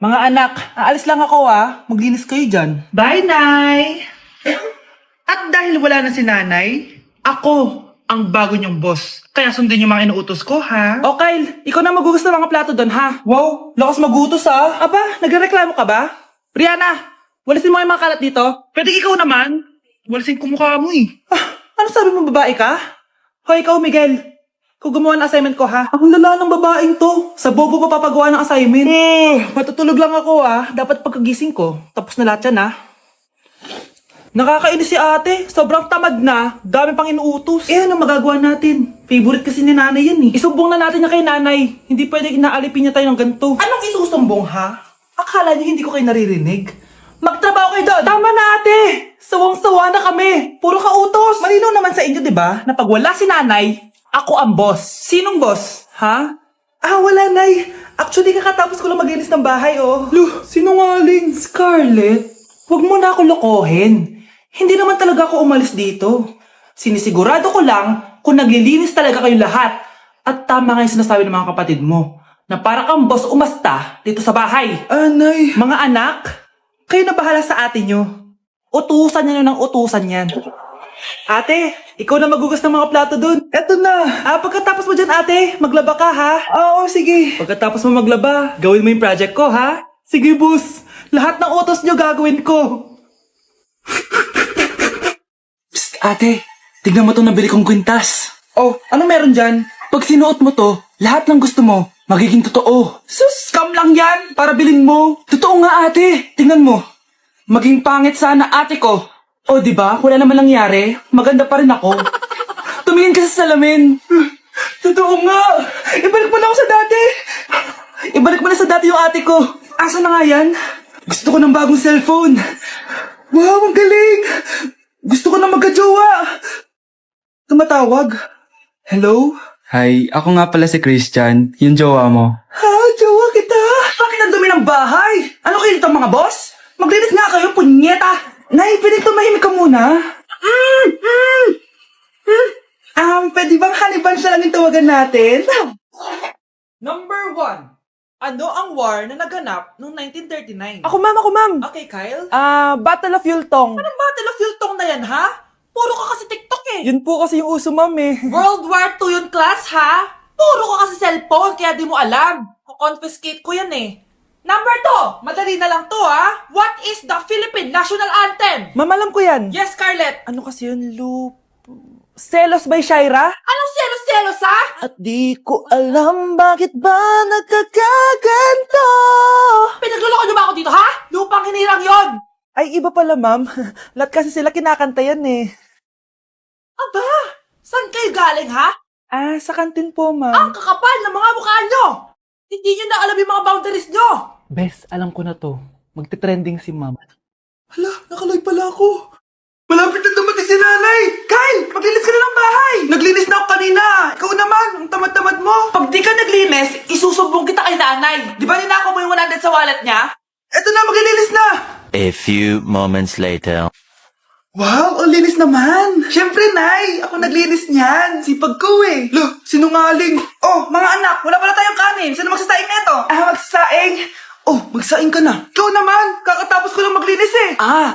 Mga anak, aalis lang ako Maglinis kayo dyan. Bye, Nay! At dahil wala na si Nanay, ako ang bago niyong boss. Kaya sundin yung mga inuutos ko, ha? O Kyle, ikaw na magugas ng mga plato doon ha. Wow, lakas magutos Aba, nagreklamo ka ba? Brianna, walisin mo yung mga kalat dito. Pwede ikaw naman. Walisin ko mukha mo eh. Ano sabi mo, babae ka? Hoy, ikaw Miguel. Kung gumawa ng assignment ko Ang lala ng babaeng to. Sa bobo pa papagawa ng assignment. Matutulog lang ako Dapat pagkagising ko. Tapos na lahat yan Nakakainis si ate. Sobrang tamad na. Dami pang inuutos. Ano magagawa natin? Favorite kasi ni nanay yan Isumbong na natin niya kay nanay. Hindi pwede inaalipin niya tayo ng ganito. Anong isusumbong Akala niyo hindi ko kayo naririnig? Magtrabaho kayo doon! Tama na ate! Sawang-sawa na kami! Puro kautos! Malinaw naman sa inyo, di ba? Na pag wala si nanay, ako ang boss. Sinong boss? Wala, Nay. Actually, kakatapos ko lang maglinis ng bahay, sinungaling. Scarlett, huwag mo na ako lokohin. Hindi naman talaga ako umalis dito. Sinisigurado ko lang kung naglilinis talaga kayo lahat. At tama nga yung sinasabi ng mga kapatid mo, na para kang boss umasta dito sa bahay. Nay. Mga anak, kayo na bahala sa ate nyo. Utusan nyo ng utusan yan. Ate, ikaw na magugas ng mga plato dun. Eto na. Pagkatapos mo dyan, ate, maglaba ka, Oo, sige. Pagkatapos mo maglaba, gawin mo yung project ko, Sige, boss. Lahat ng utos nyo gagawin ko. Psst, ate. Tignan mo itong nabili kong kwintas. Oh, ano meron dyan? Pag sinuot mo to, lahat ng gusto mo, magiging totoo. Sus, scam lang yan. Para bilhin mo. Totoo nga, ate. Tingnan mo. Maging pangit sana ate ko. O, diba? Wala naman nangyari. Maganda pa rin ako. Tumingin ka sa salamin. Totoo nga. Ibalik mo na ako sa dati. Ibalik mo na sa dati yung ate ko. Asa na nga yan? Gusto ko ng bagong cellphone. Wow, ang galing. Gusto ko na magka-jowa. Tumatawag. Hello? Hi, ako nga pala si Christian, yung jowa mo. Jowa kita. Bakit ang dumi ng bahay? Ano kayo dito mga boss? Maglinis nga kayo, punyeta. Nay, pwede tumahimik ka muna? Pwede bang honey bunch na lang yung tawagan natin? Number 1. Ano ang war na naganap noong 1939? Ako ma'am. Okay, Kyle? Battle of Yultong. Anong Battle of Yultong na yan, Puro ka kasi TikTok Yun po kasi yung uso, ma'am World War II yun, class, Puro ka kasi cellphone, kaya di mo alam. Confiscate ko yan Number 2, madali na lang to What is the Philippine National Anthem? Ma'am, alam ko yan. Yes, Scarlett. Ano kasi yun, Selos by Shaira? Anong selos-selos, At di ko alam bakit ba nagkakaganto. Pinagluloko niyo ba ako dito, Lupang hinirang yon. Ay, iba pala, ma'am. Lahat kasi sila kinakanta yan Aba, saan kayo galing, Sa kantin po, ma'am. Ang kakapal ng mga mukha nyo. Hindi nyo na alam yung mga boundaries nyo. Bes, alam ko na to. Magte-trending si ma'am. Hala, nakaloy pala ako. Malapit na dumating si nanay! Kyle, maglinis ka na ng bahay! Naglinis na ako kanina! Ikaw naman, ang tamad-tamad mo! Pag di ka naglinis, isusumbong kita kay nanay! Di ba ninako mo yung 100 sa wallet niya? Eto na, maglilinis na! A few moments later. Wow, ang linis naman! Siyempre, nay! Ako naglinis niyan! Sipag ko Lo, sinungaling! Oh, mga anak, wala pala tayong kanin! Sino magsasaing neto? Magsasaing! Oh, magsaing ka na! Ikaw naman! Kakatapos ko lang maglinis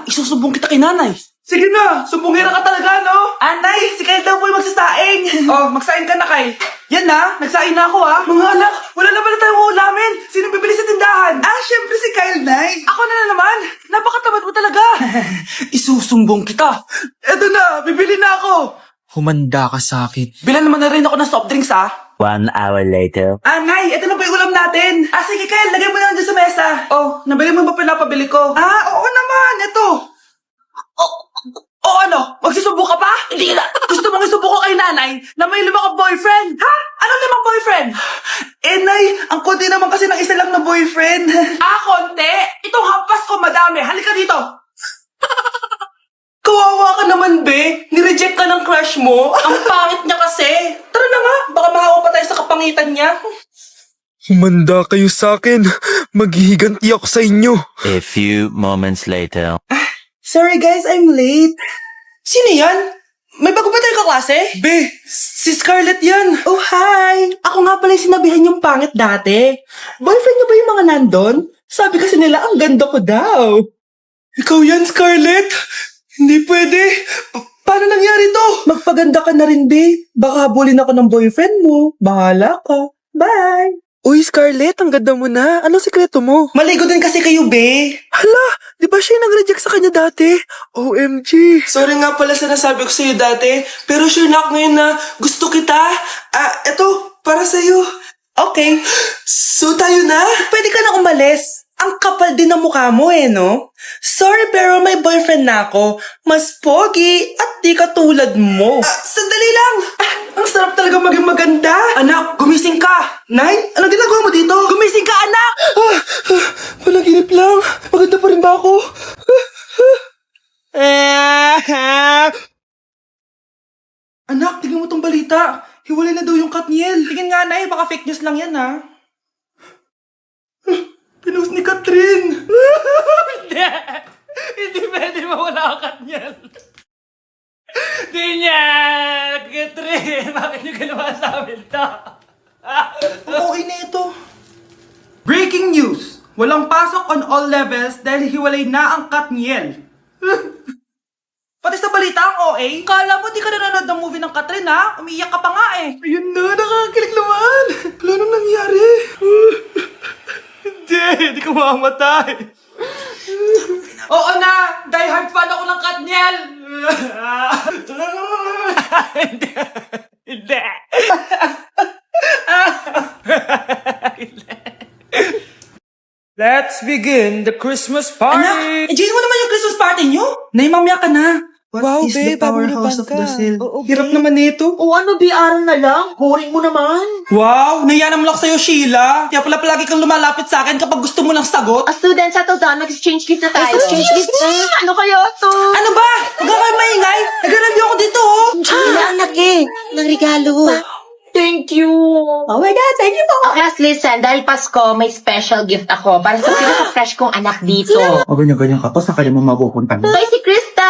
isusumbong kita kay nanay! Sige na! Sumbongera ka talaga, no? Anay, si Kyle daw po yung magsasaing. Magsaing ka na, Kyle. Yan nagsaing na ako, Mga anak, wala na pala tayong ulamin. Sino bibili sa tindahan? Syempre si Kyle, Nay. Ako na naman. Napakatamad mo talaga. Isusumbong kita. Eto na, bibili na ako. Humanda ka sa akin. Bilan naman na rin ako ng soft drinks, 1 hour later. Nay, eto na po yung ulam natin. Sige, Kyle, lagay mo na lang dyan sa mesa. Nabili mo ba pinapabili ko? Oo naman, eto. Ano? Magsusubo ka pa? Hindi na. Gusto mong isubo ko kay nanay na may 5 kang boyfriend? Anong 5 boyfriend? Nay, ang konti naman kasi ng isa lang na boyfriend. Konti? Itong hampas ko madami. Halika dito. Kawawa ka naman, be. Nireject ka ng crush mo. Ang pangit niya kasi. Tara na nga, baka mahawa pa tayo sa kapangitan niya. Humanda kayo sa akin. Maghihiganti ako sa inyo. A few moments later. Sorry guys, I'm late. Sino yan? May bago ba tayo kaklase? Be, si Scarlett yan. Oh, hi. Ako nga pala yung sinabihan yung pangit dati. Boyfriend niyo ba yung mga nandun? Sabi kasi nila, ang ganda ko daw. Ikaw yan, Scarlett! Hindi pwede! Paano nangyari to? Magpaganda ka na rin, babe. Baka habulin ako ng boyfriend mo. Bahala ka. Bye! Uy, Scarlett, ang ganda mo na. Anong sikreto mo? Maligo din kasi kayo, be. Hala, di ba siya yung nag-reject sa kanya dati? OMG. Sorry nga pala sa nasabi ko sa'yo dati, pero sure na ako ngayon na gusto kita. Eto, para sa'yo. Okay. So tayo na? Pwede ka na umalis. Ang kapal din ng mukha mo no? Sorry pero may boyfriend na ako. Mas pogi at di katulad mo. Sandali lang. Ang sarap talaga maging maganda. Anak, gumising ka. Nay, anong ginagawa mo dito? Gumising ka, anak! Panaginip lang. Maganda pa rin ba ako? Anak, tingnan mo tong balita. Hiwalay na daw yung Katniel. Tingin nga, Nay. Baka fake news lang yan, ha? Pinost ni Catherine. Hindi. Hindi pwede mawala ang Katniel. Hindi niya. Catherine, bakit niyo ginawa sa amin to? Okay na ito. Breaking news. Walang pasok on all levels dahil hiwalay na ang Katniel. Pati sa balita ang OA, kala mo di ka nanonood ng movie ng Catherine ha? Umiiyak ka pa nga eh. Ayun na, nakakakilig naman. Wala nang nangyari. Hindi ka mamamatay. Oo na, die hard fan ako ng Katniel. Hindi. Hindi. Let's begin the Christmas party. Anak, enjoy mo naman yung Christmas party nyo. Nay, mamaya ka na. Wow, babe, powerhouse of Brazil. Hirap naman nito. O ano, biaran na lang. Boring mo naman. Wow, nahiya naman ako sa'yo, Sheila. Kaya pala palagi kang lumalapit sa akin kapag gusto mo ng sagot. A student, settle down. Mag-exchange gift na tayo. Exchange gift na? Ano kaya to? Ano ba? Huwag ka kayo maingay. Nag-review ako dito, oh. Anak eh. Ng regalo. Thank you. Oh my God, thank you po. Okay, listen. Dahil Pasko, may special gift ako para sa pinaka-fresh kong anak dito. O ganyan-ganyan ka pa, sa kanya mo mapupunta mo. So, si Krista.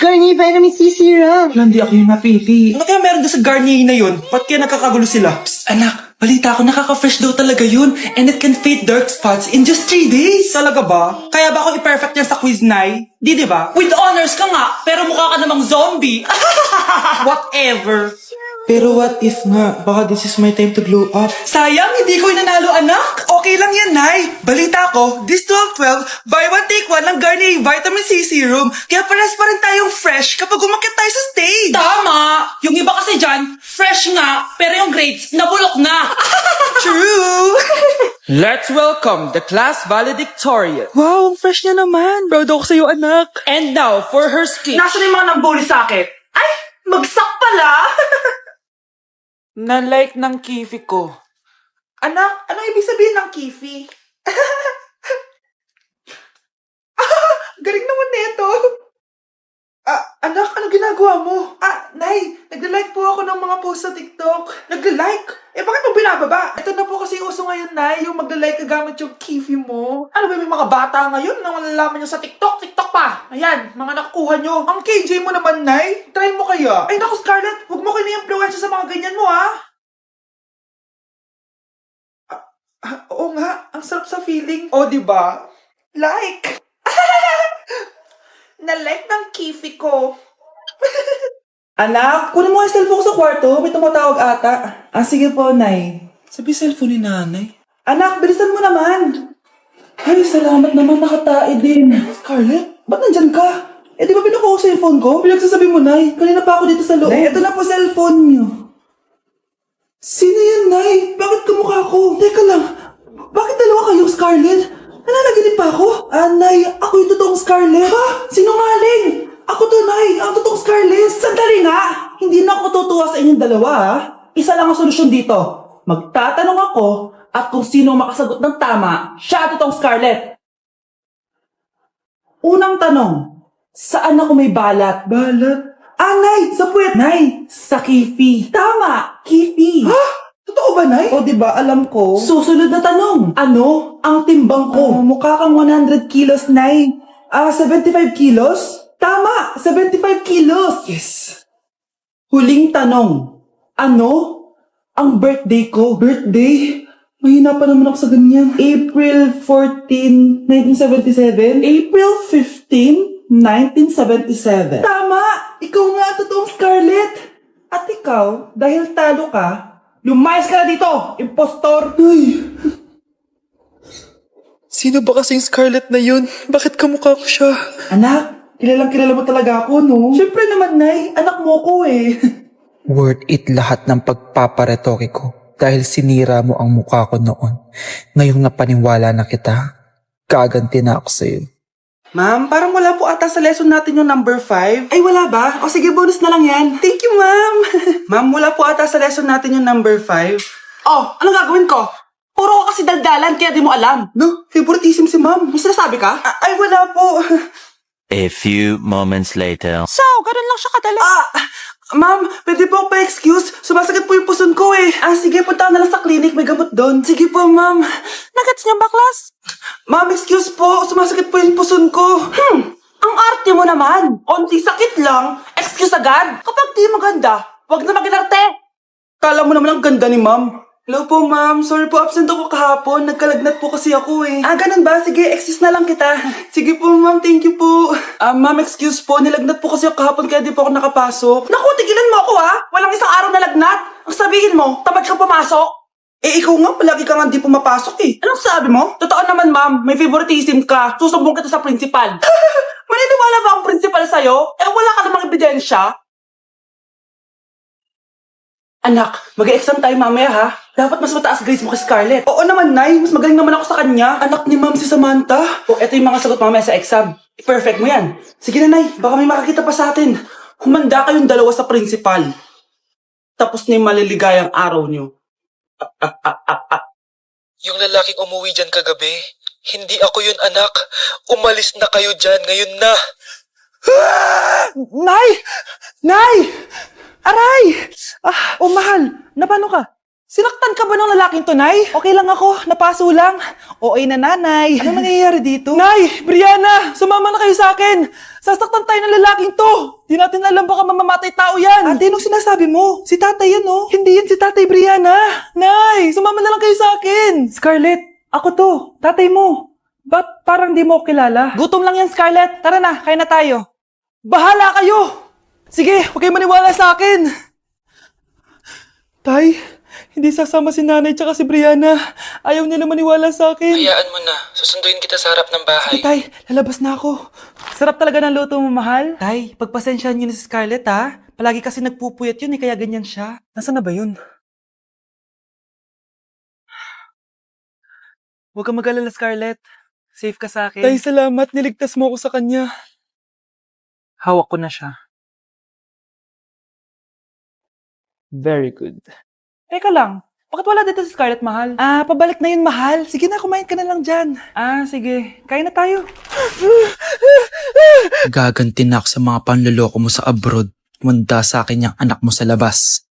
Garnier Vitamin C Serum. Hindi ako yung napili. Ano kaya meron doon sa Garnier na yun? Ba't kaya nagkakagulo sila? Psst, anak. Balita ko, nakaka-fresh daw talaga yun. And it can fade dark spots in just 3 days. Talaga ba? Kaya ba ako i-perfect yan sa quiz, Nay? Di ba? With honors ka nga, pero mukha ka namang zombie. Whatever. Pero what if nga, baka this is my time to glow up. Sayang, hindi ko inanalo, anak. Okay lang yan, Nay. Balita ko, this 12-12, buy one take one ng Garnier Vitamin C Serum. Kaya pares pa rin tayong fresh kapag umakyat tayo sa stage. Tama! Yung iba kasi dyan, fresh nga, pero yung grades, nabulok na. True! Let's welcome the class valedictorian. Wow, ang fresh niya naman. Proud ako sa'yo, anak. And now, for her speech. Nasaan yung mga nambuli sa akin? Ay, bagsak pala! Na-like ng kifi ko. Anak, anong ibig sabihin ng kifi? Galing naman nito. Anak, ano ginagawa mo? Nay, nagla-like po ako ng mga post sa TikTok. Nagla-like? Bakit mo binababa? Ito na po kasi uso ngayon, Nay, yung magla-like ka gamit yung kifi mo. Ano ba yung mga bata ngayon na malalaman nyo sa TikTok? TikTok pa! Ayan, mga nakukuha nyo. Ang KJ mo naman, Nay. Try mo kaya. Ay, naku, Scarlett, huwag mo kini-influensya sa mga ganyan mo, ha? Oo nga, ang sarap sa feeling. O, diba? Like! Na-like ng kifi ko. Anak, kunin mo ang cellphone ko sa kwarto. May tumatawag ata. Sige po, Nay. Sabi cellphone ni nanay. Anak, bilisan mo naman. Ay, salamat naman. Nakatae din. Scarlett, ba't nandyan ka? Di ba pinukuha ko sa cellphone ko? Pinagsasabi mo, Nay. Kanina pa ako dito sa loob. Nay, ito na po cellphone niyo. Sino yan, Nay? Bakit kamukha ko? Teka lang. Bakit dalawa kayong Scarlett? Nananaginip pa ako? Nay, ako yung totoong Scarlett. Ha? Sinungaling! Ako to, Nay. Ang totoong Scarlett. Sandali nga. Hindi na ako tutuwa sa inyong dalawa, ha? Isa lang ang solusyon dito. Magtatanong ako at kung sino makasagot ng tama, siya ang totoong Scarlett. Unang tanong, saan ako may balat? Balat? Nay, sa puwet. Nay, sa kifi. Tama, kifi. Ha? Totoo ba, Nay? O, diba, alam ko. Susunod na tanong. Ano ang timbang ko? Mukha kang 100 kilos, Nay. 75 kilos? Tama, 75 kilos. Yes. Huling tanong. Ano ang birthday ko? Birthday? Mahina pa naman ako sa ganyan. April 14, 1977? April 15, 1977. Tama! Ikaw nga ang totoong Scarlett! At ikaw, dahil talo ka, lumayas ka na dito, impostor! Ay! Sino ba kasing Scarlett na yun? Bakit kamukha ko siya? Anak, kilala mo talaga ako, no? Siyempre naman, Nay. Anak mo ko eh. Worth it lahat ng pagpaparetoke ko dahil sinira mo ang mukha ko noon. Ngayong napaniwala na kita, gaganti na ako sa'yo. Ma'am, parang wala po ata sa lesson natin yung number 5. Ay, wala ba? O sige, bonus na lang yan. Thank you, ma'am. Ma'am, wala po ata sa lesson natin yung number 5. Oh, anong gagawin ko? Puro ko kasi daldalan, kaya di mo alam. No, favoritism si ma'am. May sinasabi ka? Ay, wala po. A few moments later. So, ganun lang siya kadali. Ma'am, pwede po ako pa-excuse? Sumasakit po yung puson ko eh. Sige, punta ka na lang sa clinic. May gamot doon. Sige po, ma'am. Nagets niya baklas? Ma'am, excuse po. Sumasakit po yung puson ko. Ang arte mo naman. Onti sakit lang. Excuse agad. Kapag di maganda, wag na mag-inarte. Kala mo naman ang ganda ni ma'am. Hello po, ma'am. Sorry po, absent ako kahapon. Nagkalagnat po kasi ako eh. Ganun ba? Sige, excuse na lang kita. Sige po, ma'am. Thank you po. Ma'am, excuse po. Nilagnat po kasi ako kahapon kaya di po ako nakapasok. Naku, tigilan mo ako ha. Walang isang araw na lagnat. Ang sabihin mo, tamad ka pumasok. Ikaw nga, palagi ka nga di pumapasok eh. Anong sabi mo? Totoo naman, ma'am. May favoritism ka. Susumbong kita sa principal. Maniniwala ba ang principal sa'yo? Wala ka namang ebidensya. Anak, mag-exam tayo mamaya ha. Dapat mas mataas grades mo kay Scarlett. Oo naman, Nay. Mas magaling naman ako sa kanya. Anak ni Ma'am si Samantha. Eto yung mga sagot mamaya sa exam. Perfect mo yan. Sige na, Nay. Baka may makakita pa sa atin. Humanda kayong dalawa sa principal. Tapos na yung maliligayang araw niyo. Yung lalaking umuwi dyan kagabi, hindi ako yun, anak. Umalis na kayo dyan ngayon na. Nay! Nay! Aray! Mahal. Napano ka? Sinaktan ka ba ng lalaking to, Nay? Okay lang ako. Napaso lang. Okay na, Nanay. Ano nangyayari dito? Nay! Brianna! Sumama na kayo sa akin! Sasaktan tayo ng lalaking to! Di natin alam baka mamamatay tao yan! Ate, anong sinasabi mo? Si tatay yan, no? Hindi yan si tatay, Brianna! Nay! Sumama na lang kayo sa akin! Scarlett! Ako to! Tatay mo! Ba't parang di mo ako kilala? Gutom lang yan, Scarlett! Tara na, kain na tayo! Bahala kayo! Sige, huwag kayo maniwala sa akin! Tay, hindi sasama si nanay tsaka si Brianna. Ayaw nila maniwala sa akin. Hayaan mo na. Susunduin kita sa harap ng bahay. Sige, Tay, lalabas na ako. Sarap talaga ng luto mo, mahal. Tay, pagpasensyahan niyo na si Scarlett, ha? Palagi kasi nagpupuyat yun, kaya ganyan siya. Nasaan na ba yun? Huwag kang mag-alala, Scarlett. Safe ka sa akin. Tay, salamat. Niligtas mo ako sa kanya. Hawak ko na siya. Very good. Teka lang, bakit wala dito si Scarlett, mahal? Pabalik na yun, mahal. Sige na, kumain ka na lang dyan. Sige. Kain na tayo. Gaganti na ako sa mga panloloko mo sa abroad. Manda sa akin yung anak mo sa labas.